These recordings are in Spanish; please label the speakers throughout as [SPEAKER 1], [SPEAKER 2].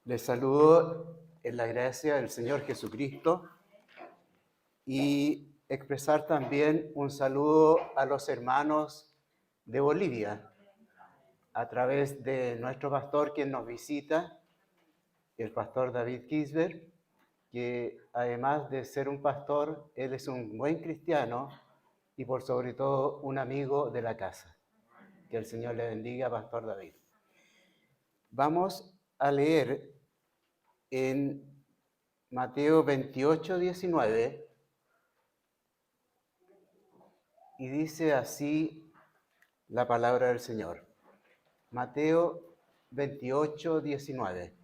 [SPEAKER 1] Les saludo en la gracia del Señor Jesucristo y expresar también un saludo a los hermanos de Bolivia a través de nuestro pastor quien nos visita, el pastor David Kisber, que además de ser un pastor, él es un buen cristiano y por sobre todo un amigo de la casa. Que el Señor le bendiga, pastor David. Vamos a leer en Mateo 28, 19, y dice así la palabra del Señor. Mateo 28, 19.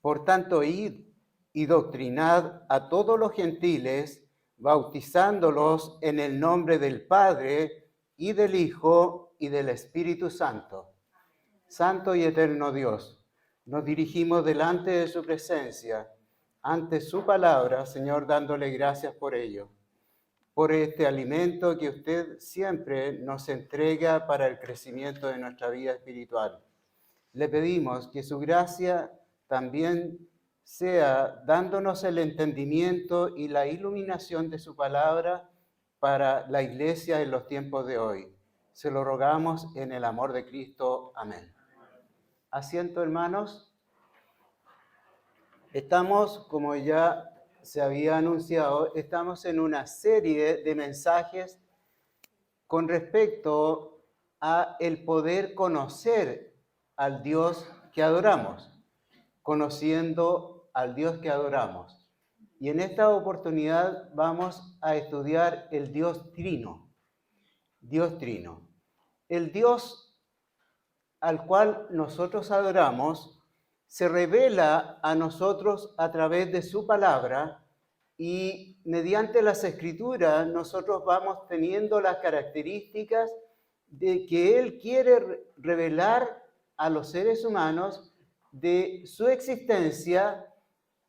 [SPEAKER 1] Por tanto, id y doctrinad a todos los gentiles, bautizándolos en el nombre del Padre, y del Hijo, y del Espíritu Santo. Santo y eterno Dios, nos dirigimos delante de su presencia, ante su palabra, Señor, dándole gracias por ello, por este alimento que usted siempre nos entrega para el crecimiento de nuestra vida espiritual. Le pedimos que su gracia también sea dándonos el entendimiento y la iluminación de su palabra para la iglesia en los tiempos de hoy. Se lo rogamos en el amor de Cristo. Amén. Asiento, hermanos. Estamos, como ya se había anunciado, estamos en una serie de mensajes con respecto a el poder conocer al Dios que adoramos, conociendo al Dios que adoramos. Y en esta oportunidad vamos a estudiar el Dios Trino. Dios Trino. El Dios al cual nosotros adoramos se revela a nosotros a través de su palabra y mediante las escrituras nosotros vamos teniendo las características de que Él quiere revelar a los seres humanos de su existencia,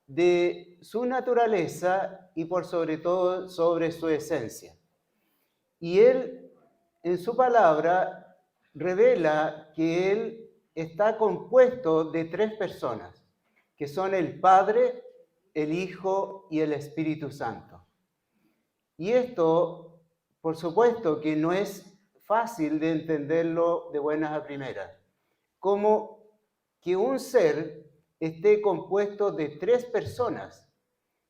[SPEAKER 1] de su naturaleza y por sobre todo sobre su esencia. Y Él en su palabra revela que Él está compuesto de tres personas, que son el Padre, el Hijo y el Espíritu Santo. Y esto, por supuesto, que no es fácil de entenderlo de buenas a primeras. Como que un ser esté compuesto de tres personas.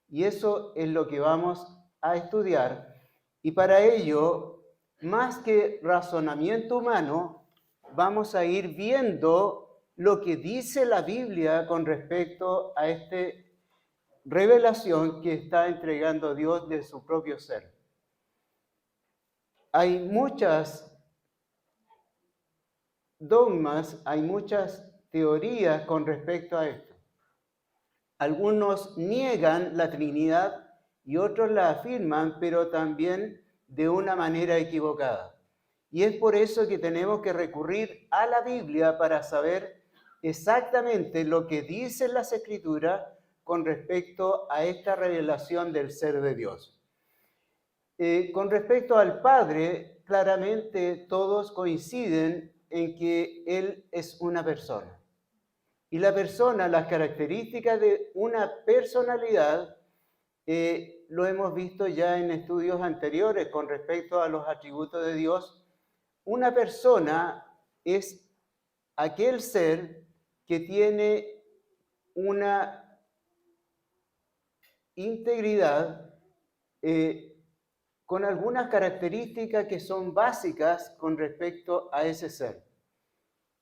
[SPEAKER 1] Y eso es lo que vamos a estudiar. Y para ello, más que razonamiento humano, vamos a ir viendo lo que dice la Biblia con respecto a esta revelación que está entregando Dios de su propio ser. Hay muchas dogmas, hay muchas teorías con respecto a esto. Algunos niegan la Trinidad y otros la afirman, pero también de una manera equivocada. Y es por eso que tenemos que recurrir a la Biblia para saber exactamente lo que dicen las Escrituras con respecto a esta revelación del ser de Dios. Con respecto al Padre, claramente todos coinciden en que Él es una persona. Y la persona, las características de una personalidad, lo hemos visto ya en estudios anteriores con respecto a los atributos de Dios. Una persona es aquel ser que tiene una integridad con algunas características que son básicas con respecto a ese ser,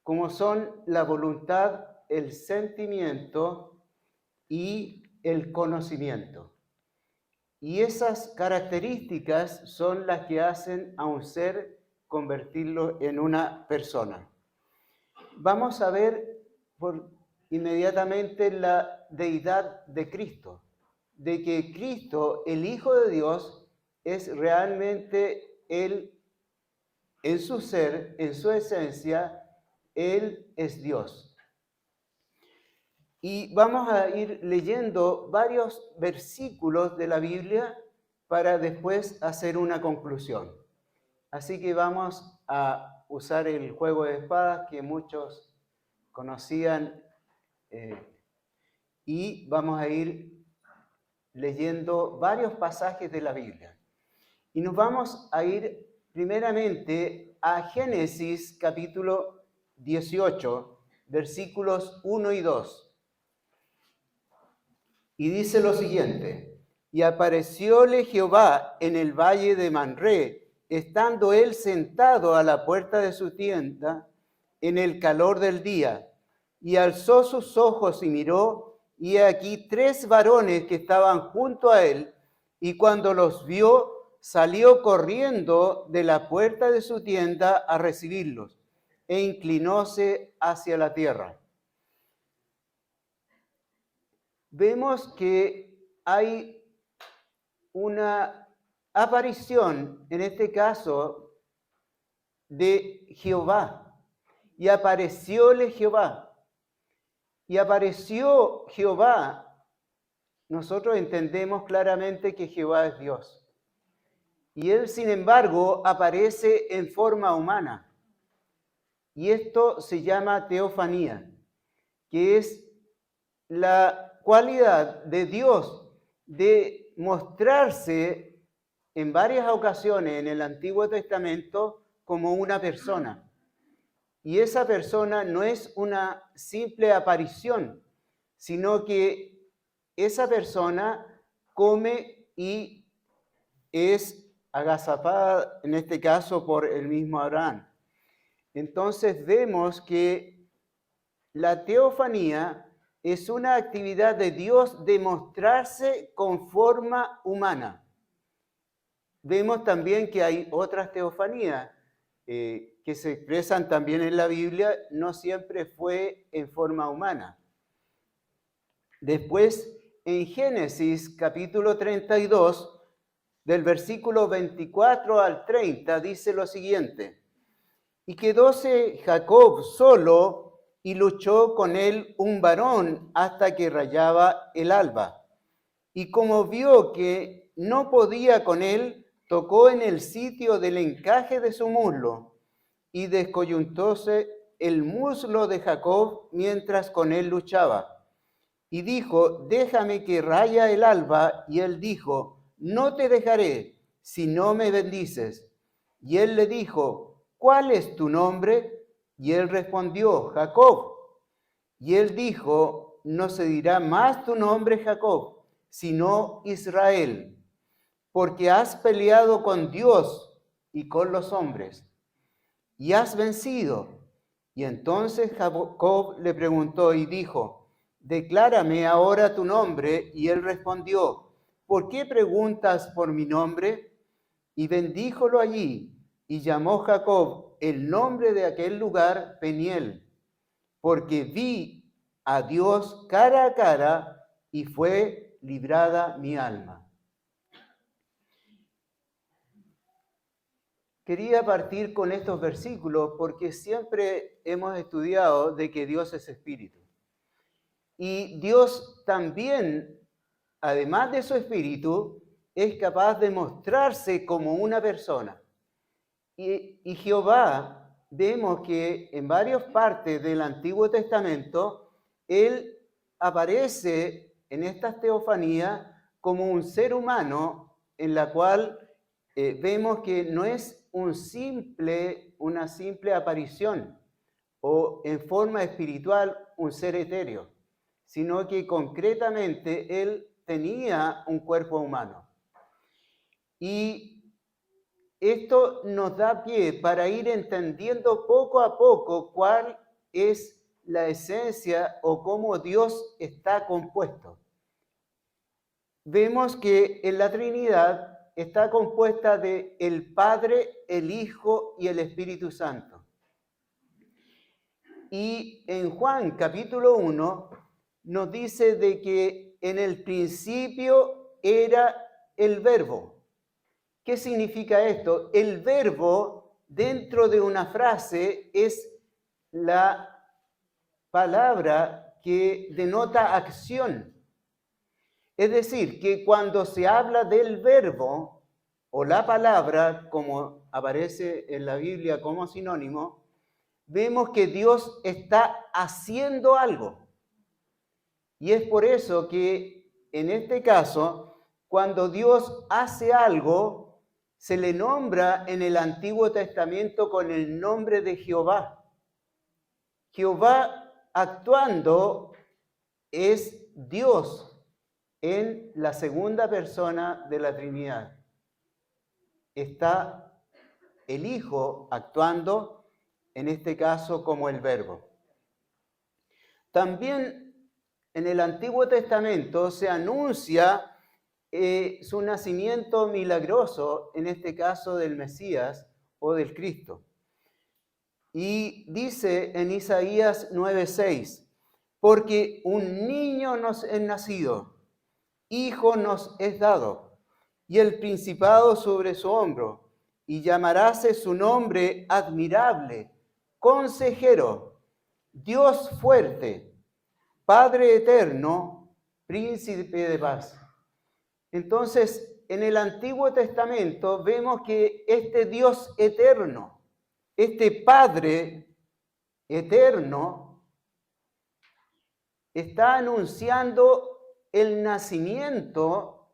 [SPEAKER 1] como son la voluntad, el sentimiento y el conocimiento. Y esas características son las que hacen a un ser convertirlo en una persona. Vamos a ver inmediatamente la deidad de Cristo, de que Cristo, el Hijo de Dios, es realmente Él, en su ser, en su esencia, Él es Dios. Y vamos a ir leyendo varios versículos de la Biblia para después hacer una conclusión. Así que vamos a usar el juego de espadas que muchos conocían y vamos a ir leyendo varios pasajes de la Biblia. Y nos vamos a ir primeramente a Génesis capítulo 18, versículos 1 y 2. Y dice lo siguiente: y aparecióle Jehová en el valle de Manré, estando él sentado a la puerta de su tienda en el calor del día, y alzó sus ojos y miró, y aquí 3 varones que estaban junto a él, y cuando los vio, salió corriendo de la puerta de su tienda a recibirlos, e inclinóse hacia la tierra. Vemos que hay una aparición, en este caso, de Jehová. Y aparecióle Jehová. Y apareció Jehová. Nosotros entendemos claramente que Jehová es Dios. Y él, sin embargo, aparece en forma humana. Y esto se llama teofanía, que es la cualidad de Dios de mostrarse en varias ocasiones en el Antiguo Testamento como una persona. Y esa persona no es una simple aparición, sino que esa persona come y es agazapada, en este caso, por el mismo Abraham. Entonces vemos que la teofanía es una actividad de Dios de mostrarse con forma humana. Vemos también que hay otras teofanías que se expresan también en la Biblia, no siempre fue en forma humana. Después, en Génesis capítulo 32, del versículo 24 al 30, dice lo siguiente: y quedóse Jacob solo, y luchó con él un varón hasta que rayaba el alba. Y como vio que no podía con él, tocó en el sitio del encaje de su muslo, y descoyuntóse el muslo de Jacob mientras con él luchaba. Y dijo: déjame que raya el alba. Y él dijo: no te dejaré, si no me bendices. Y él le dijo: ¿cuál es tu nombre? Y él respondió: Jacob. Y él dijo: no se dirá más tu nombre Jacob, sino Israel, porque has peleado con Dios y con los hombres, y has vencido. Y entonces Jacob le preguntó y dijo: declárame ahora tu nombre. Y él respondió: ¿por qué preguntas por mi nombre? Y bendíjolo allí, y llamó Jacob el nombre de aquel lugar Peniel, porque vi a Dios cara a cara, y fue librada mi alma. Quería partir con estos versículos porque siempre hemos estudiado de que Dios es espíritu. Y Dios también, además de su espíritu, es capaz de mostrarse como una persona. Y Jehová, vemos que en varias partes del Antiguo Testamento, Él aparece en estas teofanías como un ser humano, en la cual vemos que no es una simple aparición o en forma espiritual un ser etéreo, sino que concretamente Él tenía un cuerpo humano. Y esto nos da pie para ir entendiendo poco a poco cuál es la esencia o cómo Dios está compuesto. Vemos que en la Trinidad está compuesta de el Padre, el Hijo y el Espíritu Santo. Y en Juan capítulo 1 nos dice de que en el principio era el Verbo. ¿Qué significa esto? El verbo dentro de una frase es la palabra que denota acción. Es decir, que cuando se habla del verbo o la palabra, como aparece en la Biblia como sinónimo, vemos que Dios está haciendo algo. Y es por eso que en este caso, cuando Dios hace algo, se le nombra en el Antiguo Testamento con el nombre de Jehová. Jehová actuando es Dios en la segunda persona de la Trinidad. Está el Hijo actuando, en este caso, como el Verbo. También en el Antiguo Testamento se anuncia su nacimiento milagroso, en este caso del Mesías o del Cristo. Y dice en Isaías 9:6, porque un niño nos es nacido, hijo nos es dado, y el principado sobre su hombro, y llamaráse su nombre admirable, consejero, Dios fuerte, Padre eterno, príncipe de paz. Entonces, en el Antiguo Testamento vemos que este Dios eterno, este Padre eterno, está anunciando el nacimiento,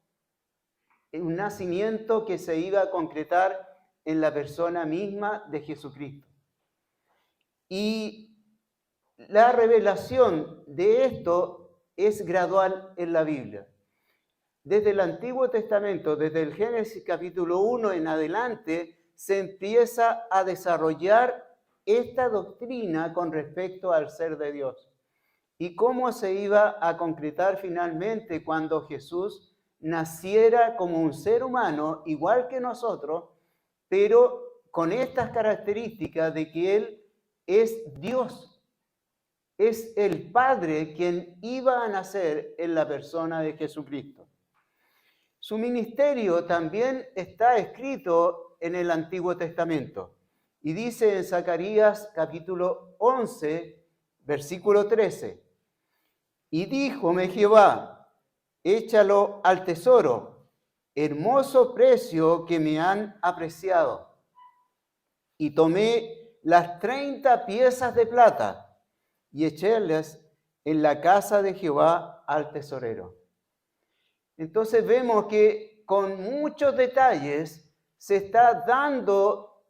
[SPEAKER 1] un nacimiento que se iba a concretar en la persona misma de Jesucristo. Y la revelación de esto es gradual en la Biblia. Desde el Antiguo Testamento, desde el Génesis capítulo 1 en adelante, se empieza a desarrollar esta doctrina con respecto al ser de Dios. Y cómo se iba a concretar finalmente cuando Jesús naciera como un ser humano, igual que nosotros, pero con estas características de que Él es Dios. Es el Padre quien iba a nacer en la persona de Jesucristo. Su ministerio también está escrito en el Antiguo Testamento. Y dice en Zacarías capítulo 11, versículo 13, y díjome Jehová, échalo al tesoro, hermoso precio que me han apreciado. Y tomé las 30 piezas de plata y echélas en la casa de Jehová al tesorero. Entonces vemos que con muchos detalles se está dando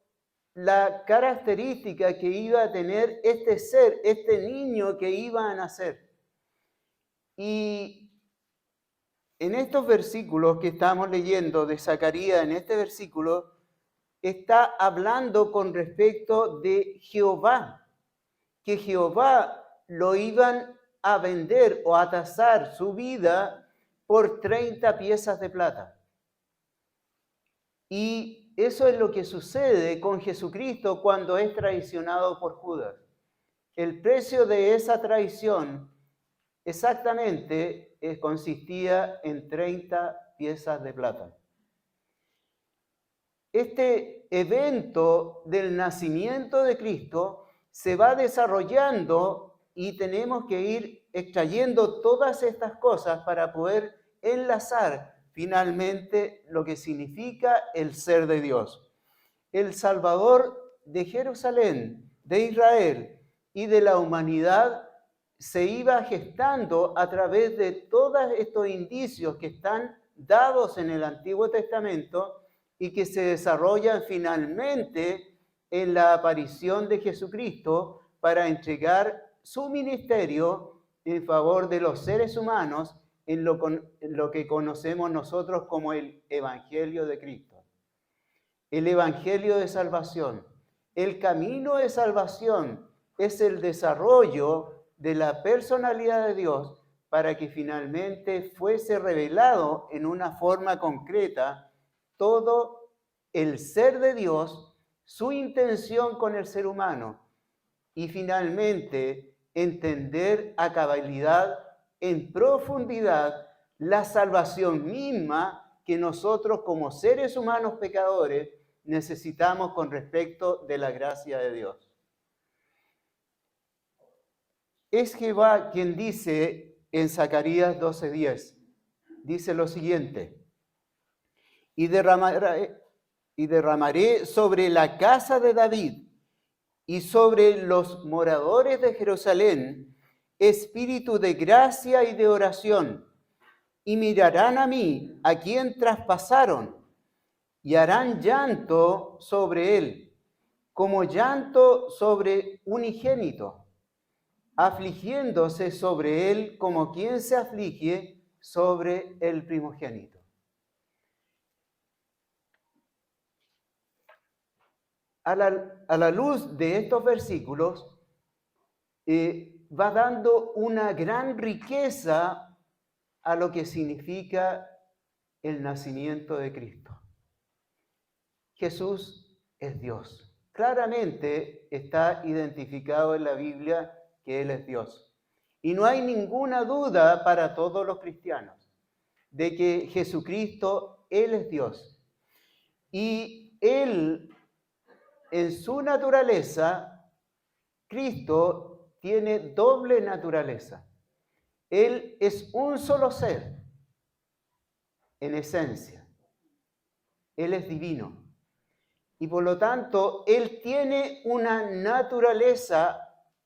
[SPEAKER 1] la característica que iba a tener este ser, este niño que iba a nacer. Y en estos versículos que estamos leyendo de Zacarías, en este versículo, está hablando con respecto de Jehová, que Jehová lo iban a vender o a tasar su vida por 30 piezas de plata. Y eso es lo que sucede con Jesucristo cuando es traicionado por Judas. El precio de esa traición exactamente consistía en 30 piezas de plata. Este evento del nacimiento de Cristo se va desarrollando y tenemos que ir extrayendo todas estas cosas para poder enlazar finalmente lo que significa el ser de Dios. El Salvador de Jerusalén, de Israel y de la humanidad se iba gestando a través de todos estos indicios que están dados en el Antiguo Testamento y que se desarrollan finalmente en la aparición de Jesucristo para entregar su ministerio en favor de los seres humanos en lo que conocemos nosotros como el Evangelio de Cristo. El Evangelio de salvación. El camino de salvación es el desarrollo de la personalidad de Dios para que finalmente fuese revelado en una forma concreta todo el ser de Dios, su intención con el ser humano y finalmente entender a cabalidad, en profundidad, la salvación misma que nosotros como seres humanos pecadores necesitamos con respecto de la gracia de Dios. Es Jehová quien dice en Zacarías 12:10, dice lo siguiente, y derramaré y derramaré sobre la casa de David y sobre los moradores de Jerusalén espíritu de gracia y de oración, y mirarán a mí, a quien traspasaron, y harán llanto sobre él, como llanto sobre unigénito, afligiéndose sobre él como quien se aflige sobre el primogénito. A la luz de estos versículos, va dando una gran riqueza a lo que significa el nacimiento de Cristo. Jesús es Dios. Claramente está identificado en la Biblia que Él es Dios. Y no hay ninguna duda para todos los cristianos de que Jesucristo, Él es Dios. Y Él, en su naturaleza, Cristo tiene doble naturaleza. Él es un solo ser, en esencia. Él es divino. Y por lo tanto, Él tiene una naturaleza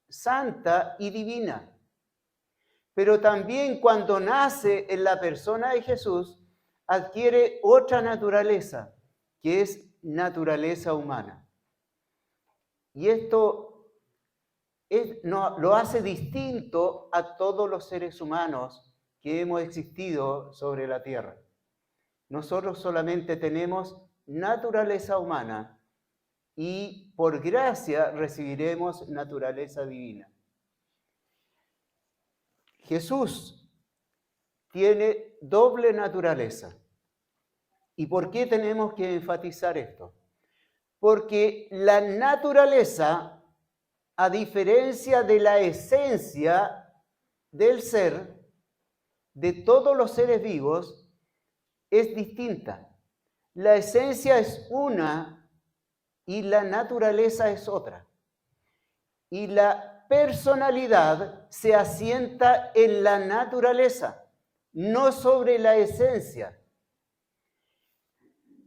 [SPEAKER 1] santa y divina. Pero también cuando nace en la persona de Jesús, adquiere otra naturaleza, que es naturaleza humana. Y esto lo hace distinto a todos los seres humanos que hemos existido sobre la tierra. Nosotros solamente tenemos naturaleza humana y por gracia recibiremos naturaleza divina. Jesús tiene doble naturaleza. ¿Y por qué tenemos que enfatizar esto? Porque la naturaleza, a diferencia de la esencia del ser, de todos los seres vivos, es distinta. La esencia es una y la naturaleza es otra. Y la personalidad se asienta en la naturaleza, no sobre la esencia.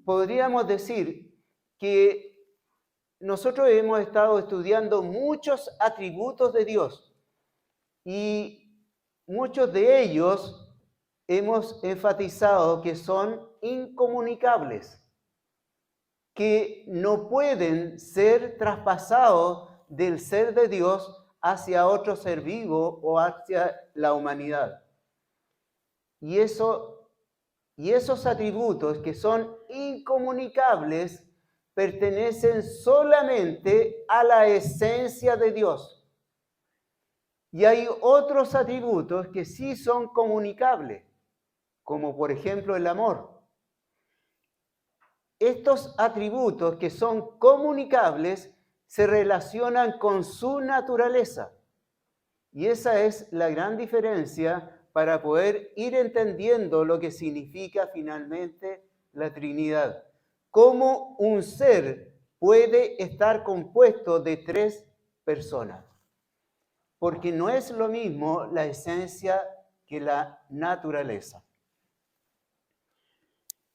[SPEAKER 1] Podríamos decir que nosotros hemos estado estudiando muchos atributos de Dios y muchos de ellos hemos enfatizado que son incomunicables, que no pueden ser traspasados del ser de Dios hacia otro ser vivo o hacia la humanidad. Y esos atributos que son incomunicables pertenecen solamente a la esencia de Dios. Y hay otros atributos que sí son comunicables, como por ejemplo el amor. Estos atributos que son comunicables se relacionan con su naturaleza. Y esa es la gran diferencia para poder ir entendiendo lo que significa finalmente la Trinidad. Cómo un ser puede estar compuesto de tres personas. Porque no es lo mismo la esencia que la naturaleza.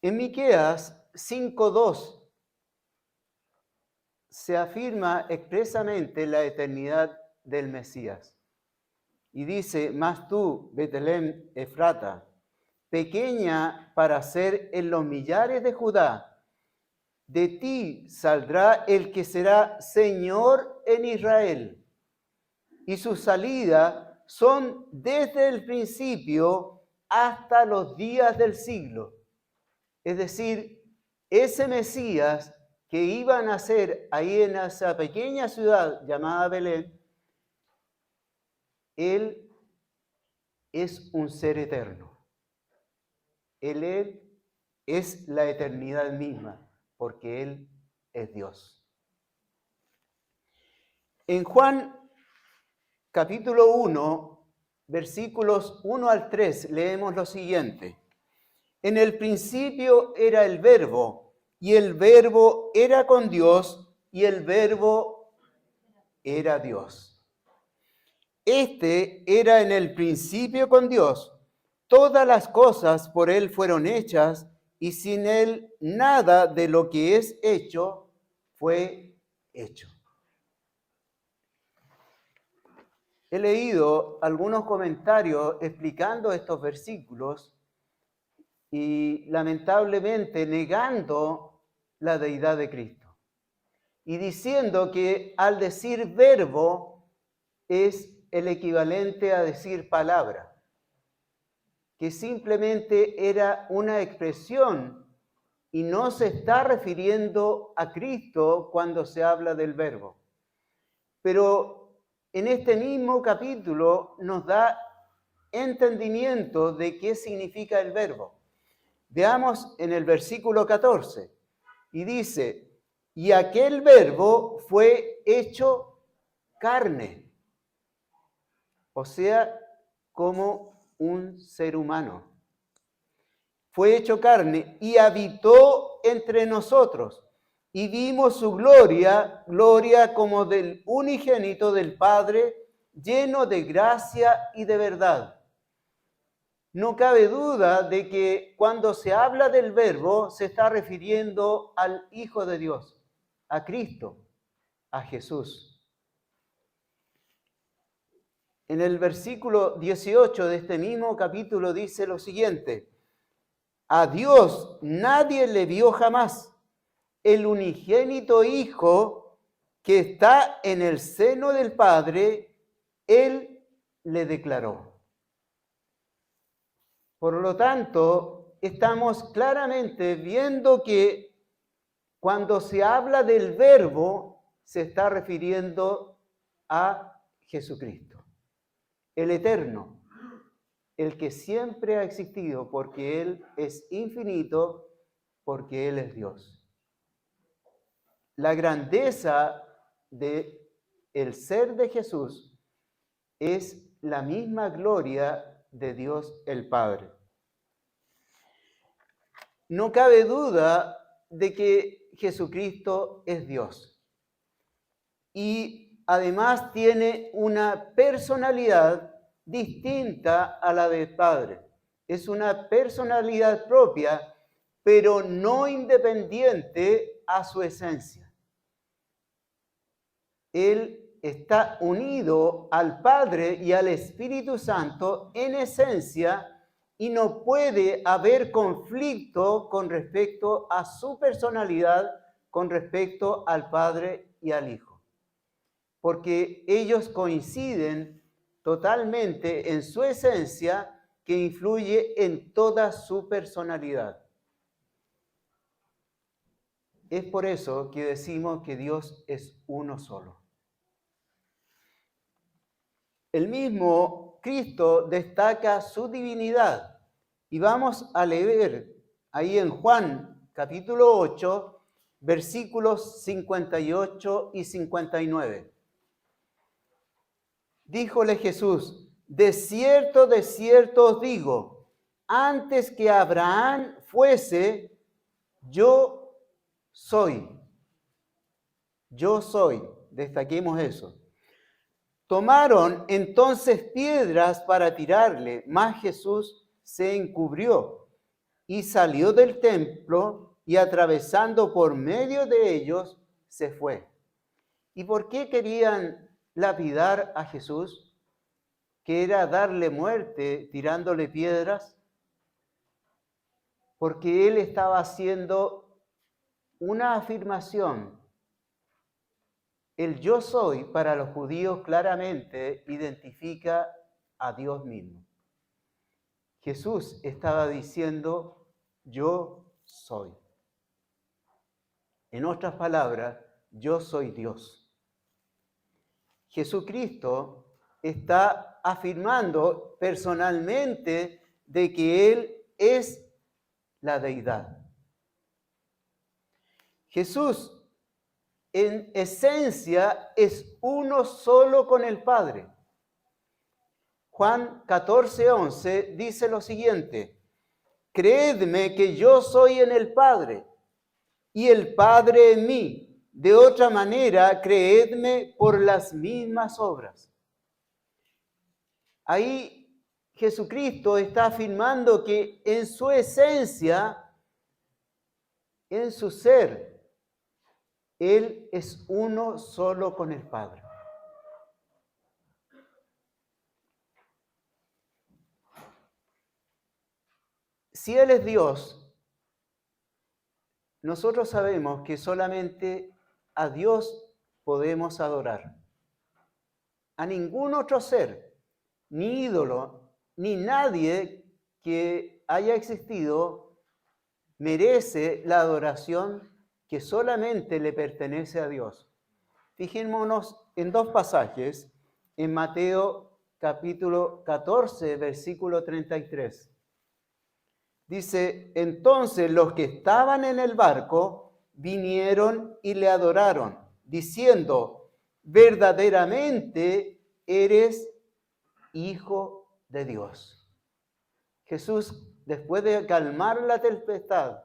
[SPEAKER 1] En Miqueas 5:2 se afirma expresamente la eternidad del Mesías. Y dice, mas tú, Betlén Efrata, pequeña para ser en los millares de Judá, de ti saldrá el que será Señor en Israel. Y su salida son desde el principio hasta los días del siglo. Es decir, ese Mesías que iba a nacer ahí en esa pequeña ciudad llamada Belén, Él es un ser eterno. Él es la eternidad misma, porque Él es Dios. En Juan capítulo 1, versículos 1 al 3, leemos lo siguiente. En el principio era el Verbo, y el Verbo era con Dios, y el Verbo era Dios. Este era en el principio con Dios. Todas las cosas por Él fueron hechas, y sin él nada de lo que es hecho fue hecho. He leído algunos comentarios explicando estos versículos y lamentablemente negando la deidad de Cristo y diciendo que al decir verbo es el equivalente a decir palabra, que simplemente era una expresión y no se está refiriendo a Cristo cuando se habla del verbo. Pero en este mismo capítulo nos da entendimiento de qué significa el verbo. Veamos en el versículo 14, y dice, y aquel verbo fue hecho carne, o sea, como un ser humano. Fue hecho carne y habitó entre nosotros, y vimos su gloria, gloria como del unigénito del Padre, lleno de gracia y de verdad. No cabe duda de que cuando se habla del verbo se está refiriendo al Hijo de Dios, a Cristo, a Jesús. En el versículo 18 de este mismo capítulo dice lo siguiente: a Dios nadie le vio jamás, el unigénito Hijo que está en el seno del Padre, Él le declaró. Por lo tanto, estamos claramente viendo que cuando se habla del verbo, se está refiriendo a Jesucristo, el eterno, el que siempre ha existido, porque Él es infinito, porque Él es Dios. La grandeza del ser de Jesús es la misma gloria de Dios el Padre. No cabe duda de que Jesucristo es Dios y además tiene una personalidad distinta a la del Padre. Es una personalidad propia, pero no independiente a su esencia. Él está unido al Padre y al Espíritu Santo en esencia y no puede haber conflicto con respecto a su personalidad, con respecto al Padre y al Hijo. Porque ellos coinciden totalmente en su esencia que influye en toda su personalidad. Es por eso que decimos que Dios es uno solo. El mismo Cristo destaca su divinidad. Y vamos a leer ahí en Juan capítulo 8, versículos 58 y 59. Díjole Jesús: de cierto os digo, antes que Abraham fuese, yo soy. Yo soy. Destaquemos eso. Tomaron entonces piedras para tirarle, mas Jesús se encubrió y salió del templo y atravesando por medio de ellos se fue. ¿Y por qué querían lapidar a Jesús? ¿Que era darle muerte tirándole piedras? Porque él estaba haciendo una afirmación. El yo soy para los judíos claramente identifica a Dios mismo. Jesús estaba diciendo, yo soy. En otras palabras, yo soy Dios. Jesucristo está afirmando personalmente de que Él es la deidad. Jesús en esencia es uno solo con el Padre. Juan 14:11 dice lo siguiente: creedme que yo soy en el Padre y el Padre en mí. De otra manera, creedme por las mismas obras. Ahí Jesucristo está afirmando que en su esencia en su ser, Él es uno solo con el Padre. Si Él es Dios, nosotros sabemos que solamente a Dios podemos adorar. A ningún otro ser, ni ídolo, ni nadie que haya existido merece la adoración que solamente le pertenece a Dios. Fijémonos en dos pasajes, en Mateo capítulo 14, versículo 33. Dice, entonces los que estaban en el barco vinieron y le adoraron, diciendo, verdaderamente eres Hijo de Dios. Jesús, después de calmar la tempestad,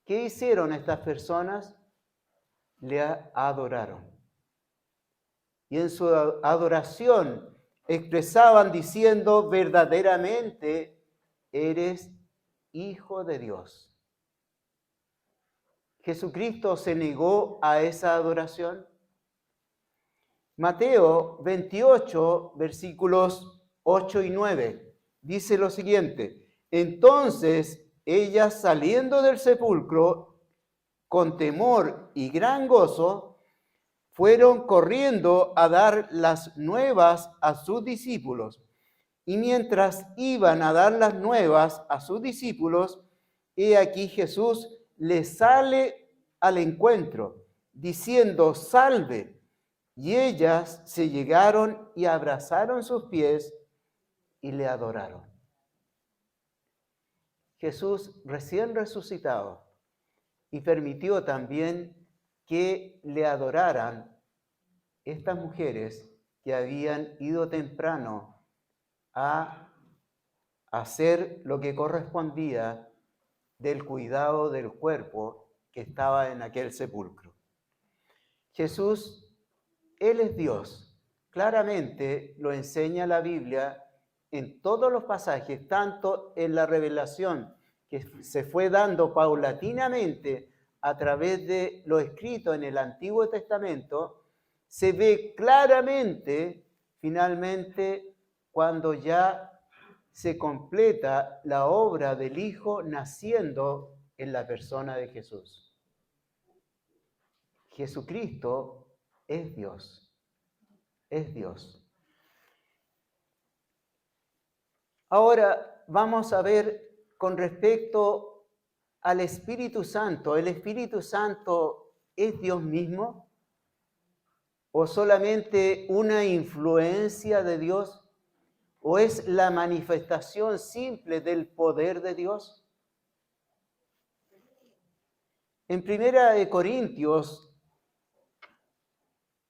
[SPEAKER 1] ¿qué hicieron estas personas? Le adoraron. Y en su adoración expresaban diciendo, verdaderamente eres Hijo de Dios. ¿Jesucristo se negó a esa adoración? Mateo 28, versículos 8 y 9, dice lo siguiente. Entonces, ellas saliendo del sepulcro, con temor y gran gozo, fueron corriendo a dar las nuevas a sus discípulos. Y mientras iban a dar las nuevas a sus discípulos, he aquí Jesús les sale al encuentro, diciendo, salve. Y ellas se llegaron y abrazaron sus pies y le adoraron. Jesús recién resucitado y permitió también que le adoraran estas mujeres que habían ido temprano a hacer lo que correspondía del cuidado del cuerpo que estaba en aquel sepulcro. Jesús, Él es Dios. Claramente lo enseña la Biblia en todos los pasajes, tanto en la revelación que se fue dando paulatinamente a través de lo escrito en el Antiguo Testamento, se ve claramente, finalmente, cuando ya se completa la obra del Hijo naciendo en la persona de Jesús. Jesucristo es Dios, es Dios. Ahora vamos a ver con respecto al Espíritu Santo. ¿El Espíritu Santo es Dios mismo? ¿O solamente una influencia de Dios? ¿O es la manifestación simple del poder de Dios? En 1 Corintios,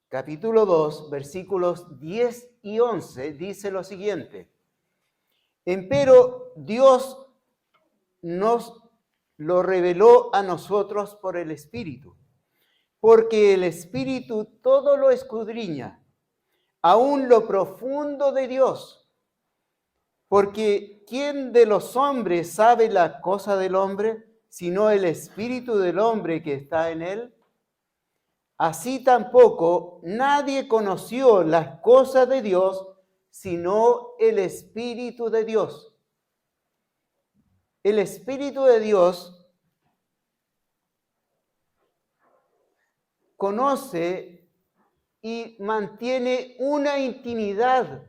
[SPEAKER 1] capítulo 2, versículos 10 y 11, dice lo siguiente. Empero Dios nos lo reveló a nosotros por el Espíritu, porque el Espíritu todo lo escudriña, aún lo profundo de Dios. Porque ¿quién de los hombres sabe la cosa del hombre, sino el espíritu del hombre que está en él? Así tampoco nadie conoció las cosas de Dios, sino el Espíritu de Dios. El Espíritu de Dios conoce y mantiene una intimidad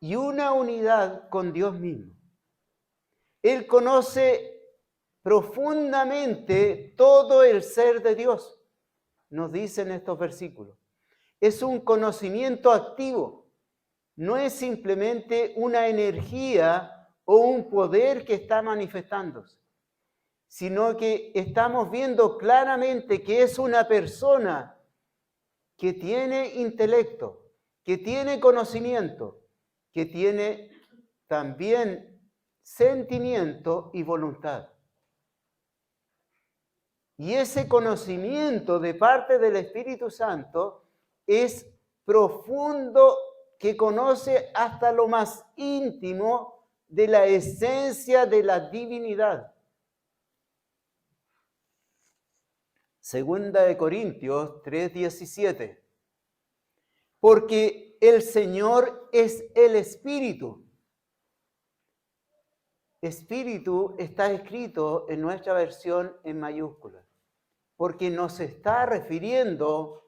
[SPEAKER 1] y una unidad con Dios mismo. Él conoce profundamente todo el ser de Dios, nos dicen estos versículos. Es un conocimiento activo, no es simplemente una energía o un poder que está manifestándose, sino que estamos viendo claramente que es una persona que tiene intelecto, que tiene conocimiento, que tiene también sentimiento y voluntad. Y ese conocimiento de parte del Espíritu Santo es profundo, que conoce hasta lo más íntimo de la esencia de la divinidad. Segunda de Corintios 3:17. Porque el Señor es el Espíritu. Espíritu está escrito en nuestra versión en mayúsculas, porque no se está refiriendo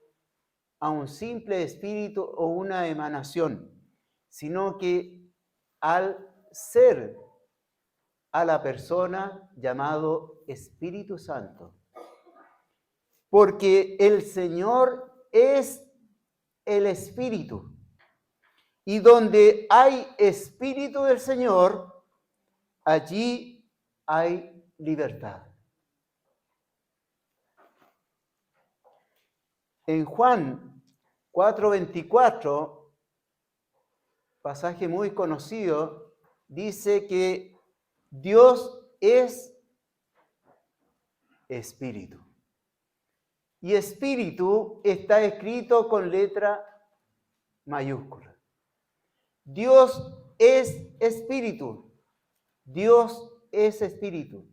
[SPEAKER 1] a un simple espíritu o una emanación, sino que al ser, a la persona llamado Espíritu Santo. Porque el Señor es el Espíritu. Y donde hay Espíritu del Señor, allí hay libertad. En Juan 4:24, pasaje muy conocido, dice que Dios es Espíritu. Y Espíritu está escrito con letra mayúscula. Dios es Espíritu. Dios es Espíritu.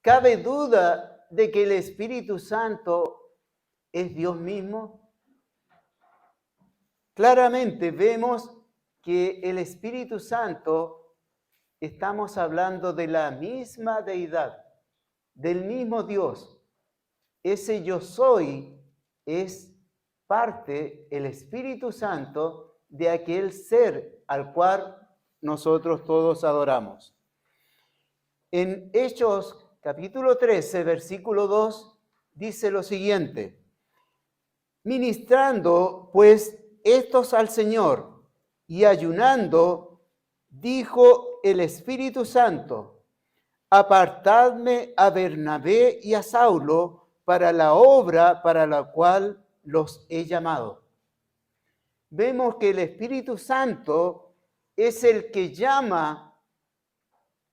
[SPEAKER 1] ¿Cabe duda de que el Espíritu Santo es Dios mismo? Claramente vemos que el Espíritu Santo, estamos hablando de la misma deidad, del mismo Dios. Ese yo soy es parte, el Espíritu Santo, de aquel ser al cual nosotros todos adoramos. En Hechos capítulo 13, versículo 2, dice lo siguiente: ministrando pues estos al Señor y ayunando, dijo el Espíritu Santo: apartadme a Bernabé y a Saulo para la obra para la cual los he llamado. Vemos que el Espíritu Santo es el que llama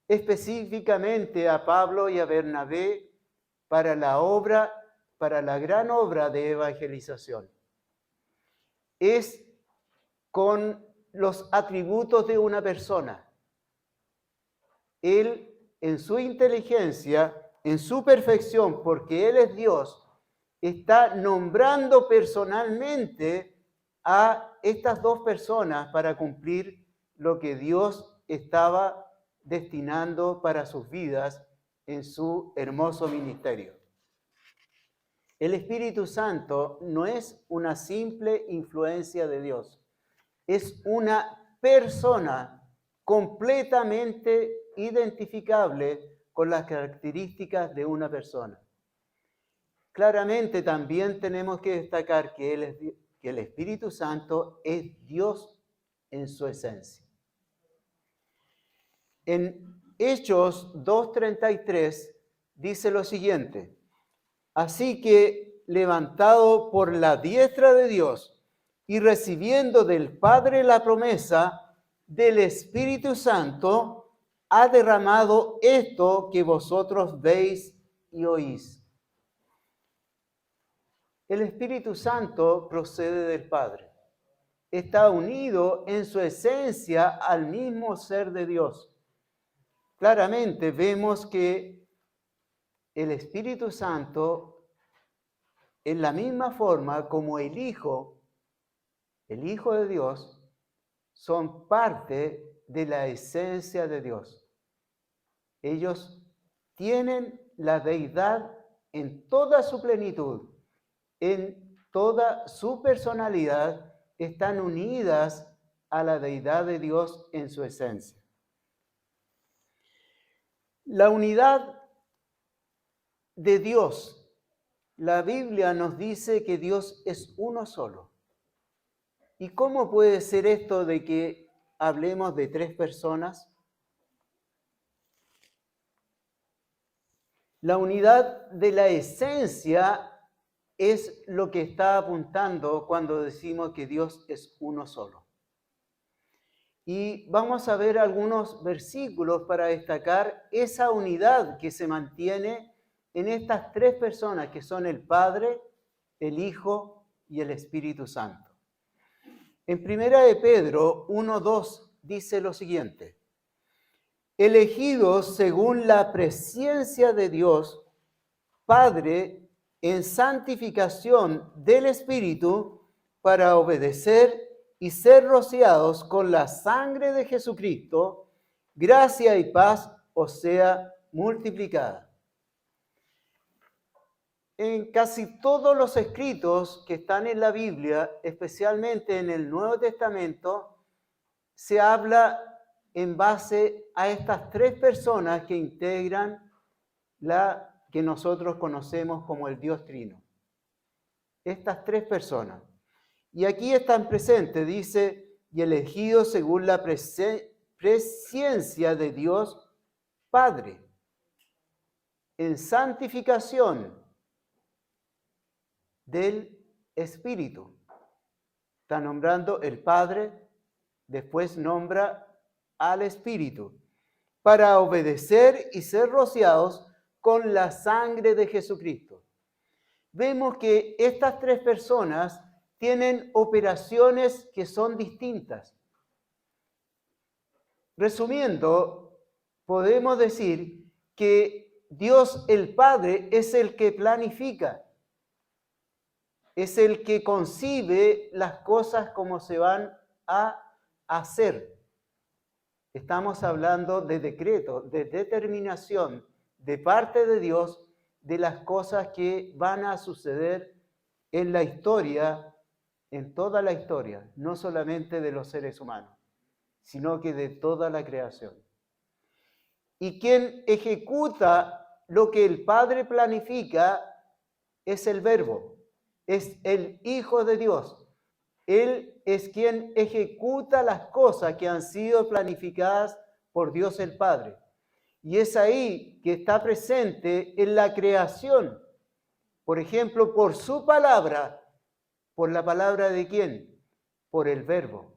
[SPEAKER 1] específicamente a Pablo y a Bernabé para la obra, para la gran obra de evangelización. Es con los atributos de una persona. Él, en su inteligencia, en su perfección, porque Él es Dios, está nombrando personalmente a estas dos personas para cumplir lo que Dios estaba destinando para sus vidas en su hermoso ministerio. El Espíritu Santo no es una simple influencia de Dios, es una persona completamente identificable con las características de una persona. Claramente también tenemos que destacar que el Espíritu Santo es Dios en su esencia. En Hechos 2:33 dice lo siguiente: así que, levantado por la diestra de Dios y recibiendo del Padre la promesa del Espíritu Santo, ha derramado esto que vosotros veis y oís. El Espíritu Santo procede del Padre. Está unido en su esencia al mismo ser de Dios. Claramente vemos que el Espíritu Santo, en la misma forma como el Hijo de Dios, son parte de la esencia de Dios. Ellos tienen la deidad en toda su plenitud, en toda su personalidad, están unidas a la deidad de Dios en su esencia. La unidad de Dios, la Biblia nos dice que Dios es uno solo. ¿Y cómo puede ser esto de que hablemos de tres personas? La unidad de la esencia es lo que está apuntando cuando decimos que Dios es uno solo. Y vamos a ver algunos versículos para destacar esa unidad que se mantiene en estas tres personas que son el Padre, el Hijo y el Espíritu Santo. En Primera de Pedro 1:2 dice lo siguiente: elegidos según la presciencia de Dios, Padre, en santificación del Espíritu para obedecer y ser rociados con la sangre de Jesucristo, gracia y paz os sea multiplicada. En casi todos los escritos que están en la Biblia, especialmente en el Nuevo Testamento, se habla en base a estas tres personas que integran la que nosotros conocemos como el Dios Trino. Estas tres personas. Y aquí están presentes, dice, y elegidos según la presciencia de Dios Padre, en santificación del Espíritu. Está nombrando el Padre, después nombra al Espíritu, para obedecer y ser rociados con la sangre de Jesucristo. Vemos que estas tres personas tienen operaciones que son distintas. Resumiendo, podemos decir que Dios el Padre es el que planifica, es el que concibe las cosas como se van a hacer. Estamos hablando de decreto, de determinación de parte de Dios de las cosas que van a suceder en la historia, en toda la historia, no solamente de los seres humanos, sino que de toda la creación. Y quien ejecuta lo que el Padre planifica es el Verbo, es el Hijo de Dios. Él es quien ejecuta las cosas que han sido planificadas por Dios el Padre. Y es ahí que está presente en la creación. Por ejemplo, por su palabra. ¿Por la palabra de quién? Por el Verbo.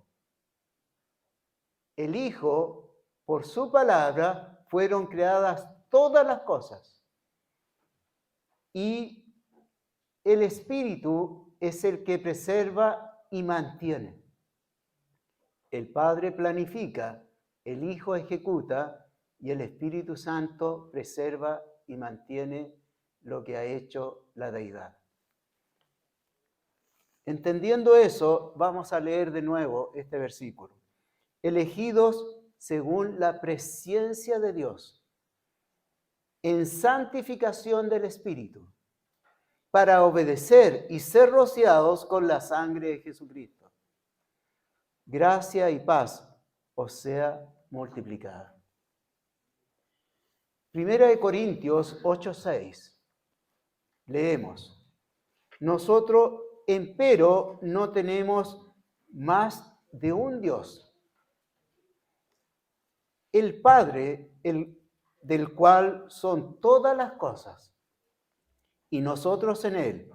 [SPEAKER 1] El Hijo, por su palabra, fueron creadas todas las cosas. Y el Espíritu es el que preserva y mantiene. El Padre planifica, el Hijo ejecuta y el Espíritu Santo preserva y mantiene lo que ha hecho la deidad. Entendiendo eso, vamos a leer de nuevo este versículo. Elegidos según la presciencia de Dios, en santificación del Espíritu, para obedecer y ser rociados con la sangre de Jesucristo. Gracia y paz os sea multiplicada. Primera de Corintios 8:6. Leemos. Nosotros, empero, no tenemos más de un Dios, el Padre, del cual son todas las cosas, y nosotros en Él,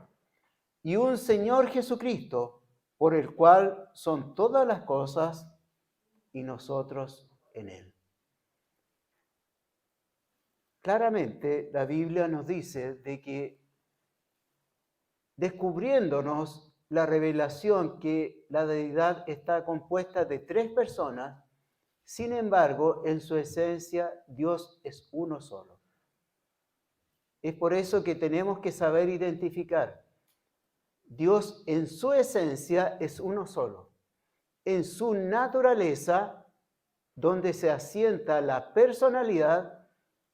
[SPEAKER 1] y un Señor Jesucristo, por el cual son todas las cosas, y nosotros en Él. Claramente, la Biblia nos dice de que descubriéndonos la revelación que la deidad está compuesta de tres personas, sin embargo, en su esencia, Dios es uno solo. Es por eso que tenemos que saber identificar. Dios en su esencia es uno solo. En su naturaleza, donde se asienta la personalidad,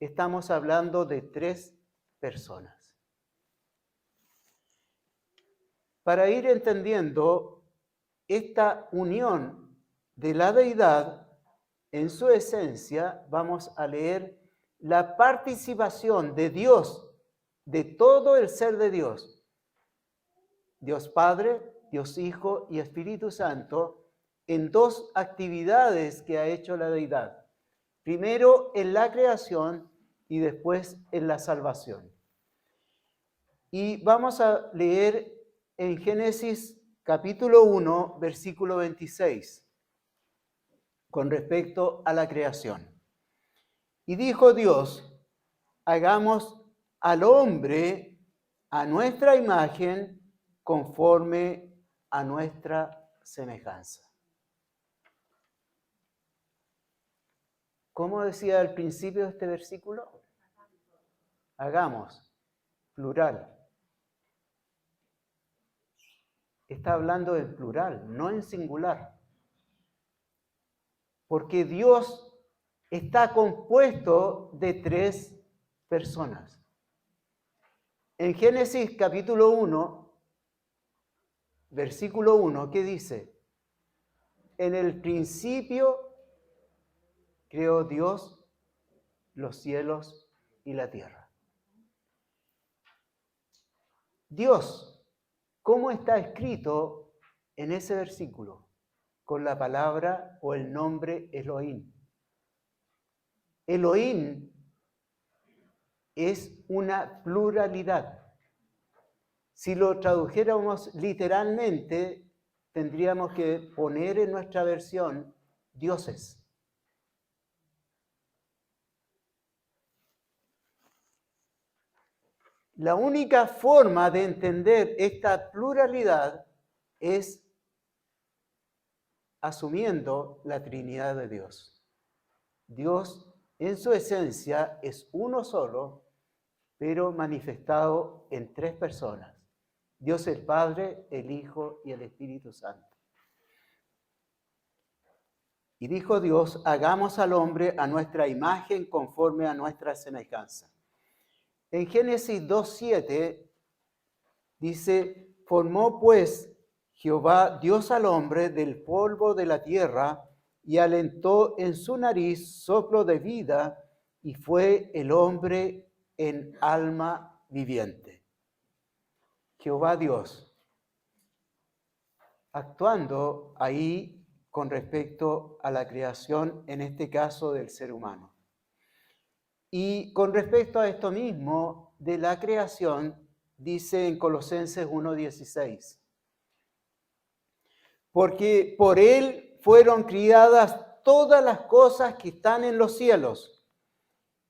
[SPEAKER 1] estamos hablando de tres personas. Para ir entendiendo esta unión de la deidad en su esencia, vamos a leer la participación de Dios, de todo el ser de Dios. Dios Padre, Dios Hijo y Espíritu Santo, en dos actividades que ha hecho la deidad. Primero en la creación y después en la salvación. Y vamos a leer en Génesis capítulo 1, versículo 26, con respecto a la creación. Y dijo Dios, hagamos al hombre a nuestra imagen conforme a nuestra semejanza. ¿Cómo decía al principio de este versículo? Hagamos, plural. está hablando en plural, no en singular. Porque Dios está compuesto de 3 personas. En Génesis capítulo 1, versículo 1, ¿qué dice? En el principio creó Dios los cielos y la tierra. Dios, ¿cómo está escrito en ese versículo? Con la palabra o el nombre Elohim. Elohim es una pluralidad. Si lo tradujéramos literalmente, tendríamos que poner en nuestra versión dioses. La única forma de entender esta pluralidad es asumiendo la Trinidad de Dios. Dios en su esencia es uno solo, pero manifestado en 3 personas. Dios el Padre, el Hijo y el Espíritu Santo. Y dijo Dios, hagamos al hombre a nuestra imagen conforme a nuestra semejanza. En Génesis 2:7 dice, formó pues Jehová Dios al hombre del polvo de la tierra y alentó en su nariz soplo de vida y fue el hombre en alma viviente. Jehová Dios, actuando ahí con respecto a la creación, en este caso del ser humano. Y con respecto a esto mismo de la creación, dice en Colosenses 1:16, porque por él fueron criadas todas las cosas que están en los cielos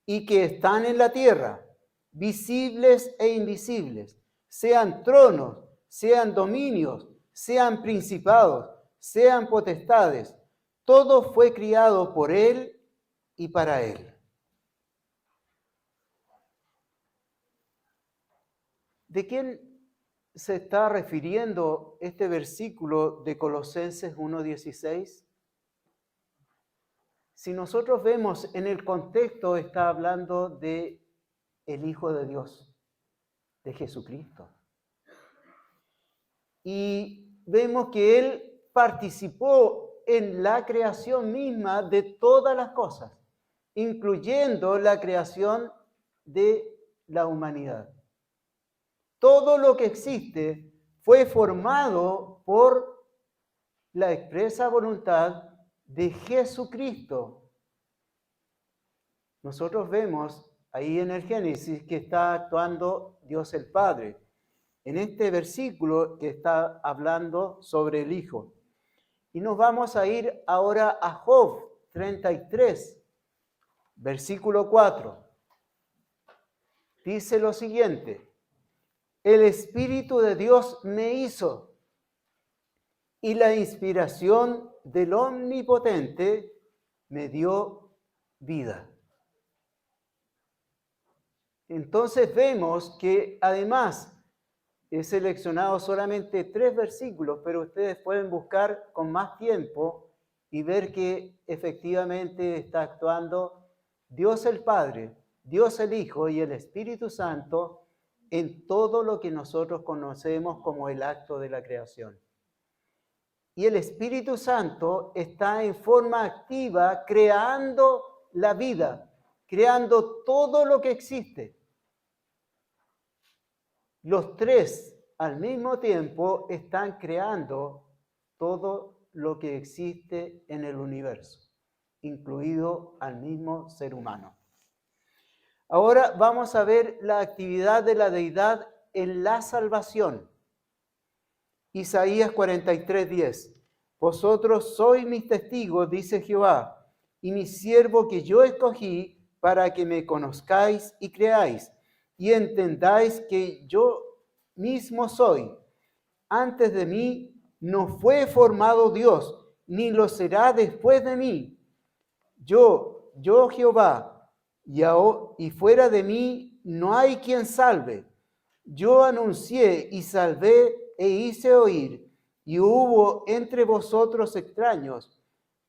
[SPEAKER 1] y que están en la tierra, visibles e invisibles, sean tronos, sean dominios, sean principados, sean potestades. Todo fue criado por él y para él. ¿De quién se está refiriendo este versículo de Colosenses 1:16? Si nosotros vemos en el contexto, está hablando de el Hijo de Dios, de Jesucristo. Y vemos que Él participó en la creación misma de todas las cosas, incluyendo la creación de la humanidad. Todo lo que existe fue formado por la expresa voluntad de Jesucristo. Nosotros vemos ahí en el Génesis que está actuando Dios el Padre. En este versículo que está hablando sobre el Hijo. Y nos vamos a ir ahora a Job 33, versículo 4. Dice lo siguiente: el Espíritu de Dios me hizo, y la inspiración del Omnipotente me dio vida. Entonces vemos que además he seleccionado solamente 3 versículos, pero ustedes pueden buscar con más tiempo y ver que efectivamente está actuando Dios el Padre, Dios el Hijo y el Espíritu Santo en todo lo que nosotros conocemos como el acto de la creación. Y el Espíritu Santo está en forma activa creando la vida, creando todo lo que existe. Los 3 al mismo tiempo están creando todo lo que existe en el universo, incluido al mismo ser humano. Ahora vamos a ver la actividad de la deidad en la salvación. Isaías 43:10. Vosotros sois mis testigos, dice Jehová, y mi siervo que yo escogí para que me conozcáis y creáis, y entendáis que yo mismo soy. Antes de mí no fue formado Dios, ni lo será después de mí. Yo Jehová, y fuera de mí no hay quien salve. Yo anuncié y salvé e hice oír, y hubo entre vosotros extraños.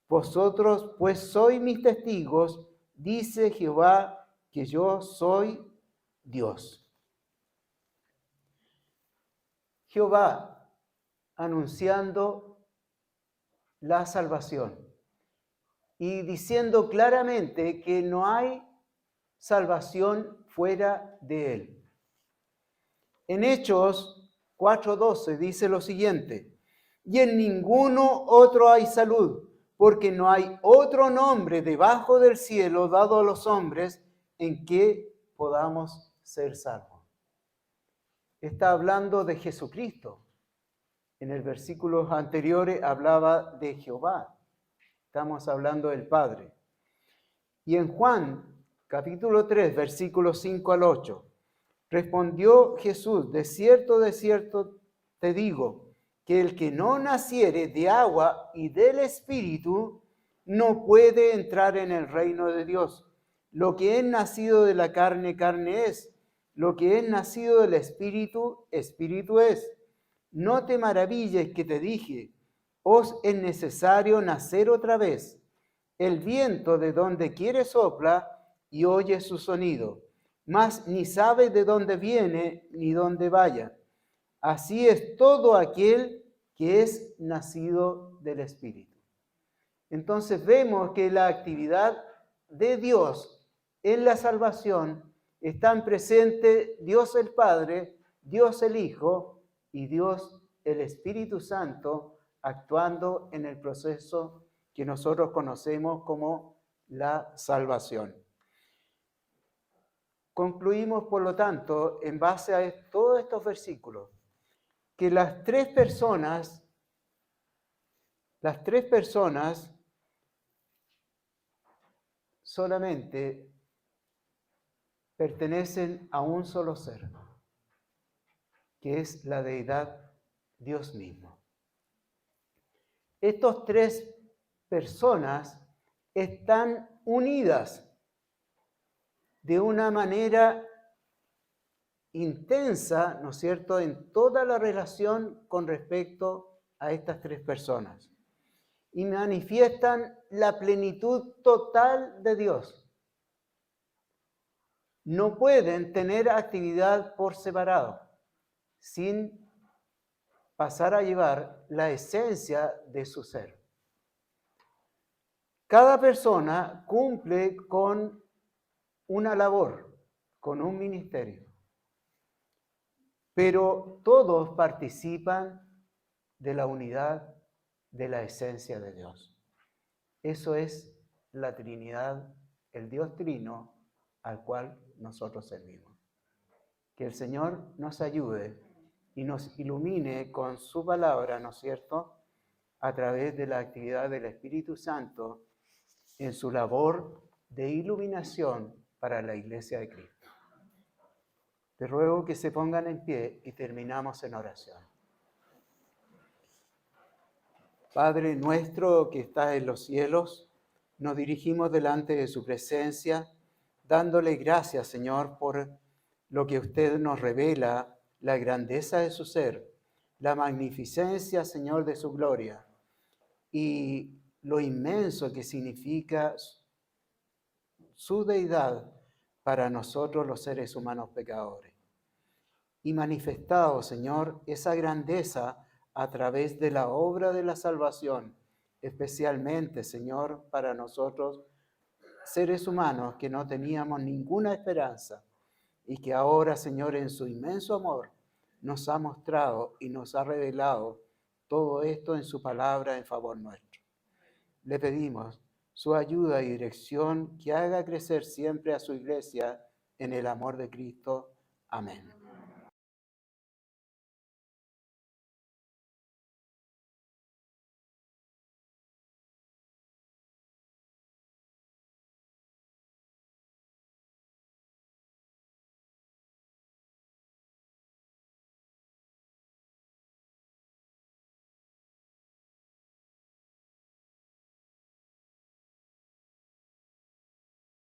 [SPEAKER 1] Vosotros pues sois mis testigos, dice Jehová, que yo soy Dios. Jehová anunciando la salvación y diciendo claramente que no hay salvación fuera de él. En Hechos 4:12 dice lo siguiente: y en ninguno otro hay salud, porque no hay otro nombre debajo del cielo dado a los hombres en que podamos ser salvos. Está hablando de Jesucristo. En el versículos anteriores hablaba de Jehová. Estamos hablando del Padre. Y en Juan, capítulo 3, versículos 5 al 8, respondió Jesús: de cierto te digo, que el que no naciere de agua y del Espíritu no puede entrar en el reino de Dios. Lo que es nacido de la carne, carne es. Lo que es nacido del Espíritu, Espíritu es. No te maravilles que te dije, os es necesario nacer otra vez. El viento de donde quiere sopla y oye su sonido, mas ni sabe de dónde viene ni dónde vaya. Así es todo aquel que es nacido del Espíritu. Entonces vemos que la actividad de Dios en la salvación están presentes Dios el Padre, Dios el Hijo y Dios el Espíritu Santo actuando en el proceso que nosotros conocemos como la salvación. Concluimos, por lo tanto, en base a todos estos versículos, que las tres personas solamente pertenecen a un solo ser, que es la deidad Dios mismo. Estas tres personas están unidas de una manera intensa, ¿no es cierto?, en toda la relación con respecto a estas tres personas. Y manifiestan la plenitud total de Dios. No pueden tener actividad por separado, sin pasar a llevar la esencia de su ser. Cada persona cumple con una labor, con un ministerio, pero todos participan de la unidad de la esencia de Dios. Eso es la Trinidad, el Dios Trino al cual nosotros servimos. Que el Señor nos ayude y nos ilumine con su palabra, ¿no es cierto?, a través de la actividad del Espíritu Santo en su labor de iluminación para la Iglesia de Cristo. Te ruego que se pongan en pie y terminamos en oración. Padre nuestro que estás en los cielos, nos dirigimos delante de su presencia, dándole gracias, Señor, por lo que usted nos revela, la grandeza de su ser, la magnificencia, Señor, de su gloria y lo inmenso que significa su deidad para nosotros los seres humanos pecadores. Y manifestado, Señor, esa grandeza a través de la obra de la salvación, especialmente, Señor, para nosotros, seres humanos que no teníamos ninguna esperanza y que ahora, Señor, en su inmenso amor, nos ha mostrado y nos ha revelado todo esto en su palabra en favor nuestro. Le pedimos su ayuda y dirección que haga crecer siempre a su iglesia en el amor de Cristo. Amén.